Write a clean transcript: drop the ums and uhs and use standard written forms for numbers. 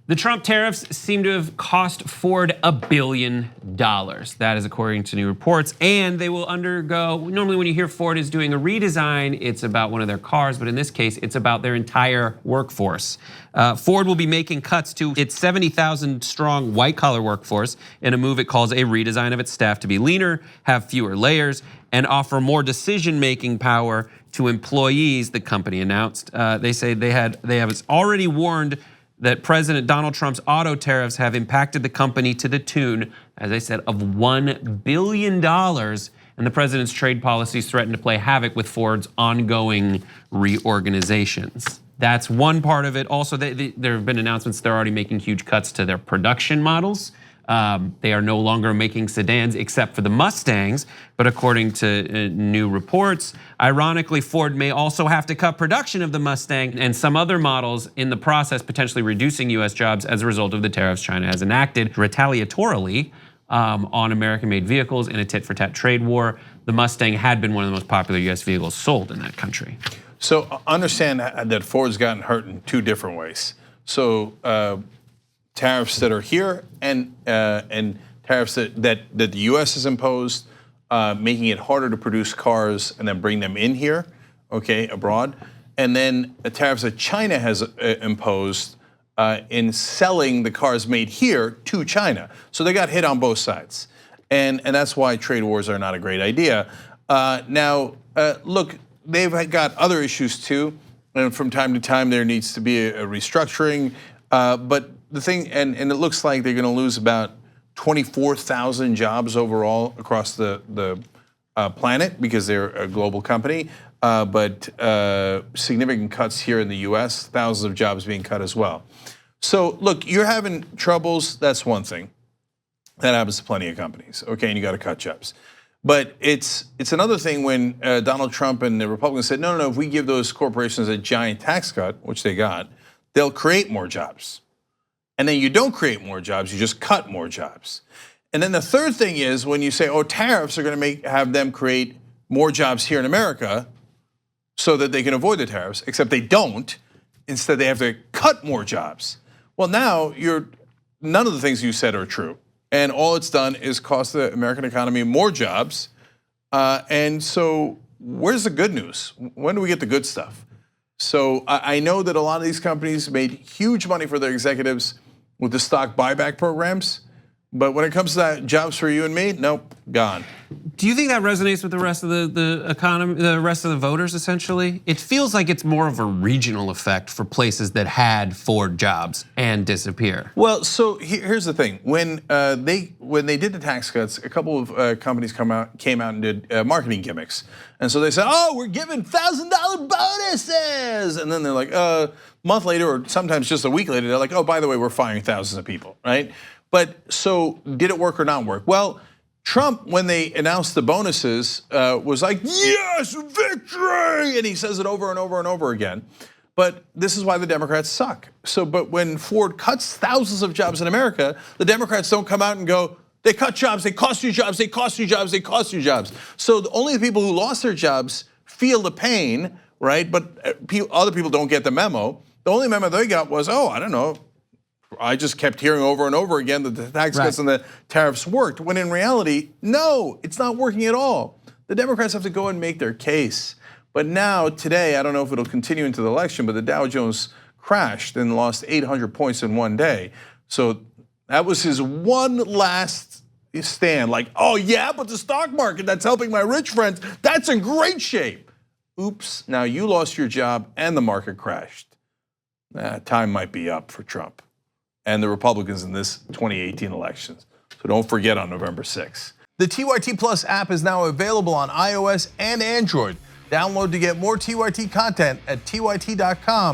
The Trump tariffs seem to have cost Ford $1 billion. That is according to new reports, and they will undergo, normally when you hear Ford is doing a redesign, it's about one of their cars, but in this case, it's about their entire workforce. Ford will be making cuts to its 70,000 strong white collar workforce in a move it calls a redesign of its staff to be leaner, have fewer layers, and offer more decision-making power to employees, the company announced. They say they have already warned that President Donald Trump's auto tariffs have impacted the company to the tune, as I said, of $1 billion. And the president's trade policies threaten to play havoc with Ford's ongoing reorganizations. That's one part of it. Also, there have been announcements they're already making huge cuts to their production models. They are no longer making sedans except for the Mustangs, but according to new reports, ironically, Ford may also have to cut production of the Mustang and some other models in the process, potentially reducing US jobs as a result of the tariffs China has enacted retaliatorily on American-made vehicles in a tit-for-tat trade war. The Mustang had been one of the most popular US vehicles sold in that country. So understand that Ford's gotten hurt in two different ways. So tariffs that are here and tariffs that the U.S. has imposed, making it harder to produce cars and then bring them in here, okay, abroad, and then the tariffs that China has imposed in selling the cars made here to China. So they got hit on both sides, and that's why trade wars are not a great idea. Now, look, they've got other issues too, and from time to time there needs to be a restructuring, but the thing, and it looks like they're going to lose about 24,000 jobs overall across the planet because they're a global company, but significant cuts here in the US, thousands of jobs being cut as well. So look, you're having troubles, that's one thing. That happens to plenty of companies, okay, and you got to cut jobs. But it's another thing when Donald Trump and the Republicans said, no, if we give those corporations a giant tax cut, which they got, they'll create more jobs. And then you don't create more jobs, you just cut more jobs. And then the third thing is when you say, tariffs are going to have them create more jobs here in America so that they can avoid the tariffs, except they don't. Instead, they have to cut more jobs. Well, now none of the things you said are true. And all it's done is cost the American economy more jobs. And so where's the good news? When do we get the good stuff? So I know that a lot of these companies made huge money for their executives with the stock buyback programs, but when it comes to that, jobs for you and me, nope, gone. Do you think that resonates with the rest of the economy, the rest of the voters essentially? It feels like it's more of a regional effect for places that had Ford jobs and disappear. Well, so here's the thing. When they did the tax cuts, a couple of companies came out and did marketing gimmicks. And so they said, we're giving $1,000 bonuses. And then they're like, a month later or sometimes just a week later, they're like, by the way, we're firing thousands of people, right? But so did it work or not work? Well, Trump, when they announced the bonuses, was like, yes, victory! And he says it over and over and over again. But this is why the Democrats suck. But when Ford cuts thousands of jobs in America, the Democrats don't come out and go, they cut jobs, they cost you jobs, they cost you jobs, they cost you jobs. So only the people who lost their jobs feel the pain, right? But other people don't get the memo. The only memo they got was, I don't know, I just kept hearing over and over again that the tax cuts and the tariffs worked, when in reality, no, it's not working at all. The Democrats have to go and make their case. But now, today, I don't know if it'll continue into the election, but the Dow Jones crashed and lost 800 points in one day. So that was his one last stand, like, but the stock market, that's helping my rich friends, that's in great shape. Oops, now you lost your job and the market crashed. Time might be up for Trump and the Republicans in this 2018 elections. So don't forget on November 6th. The TYT Plus app is now available on iOS and Android. Download to get more TYT content at tyt.com/app.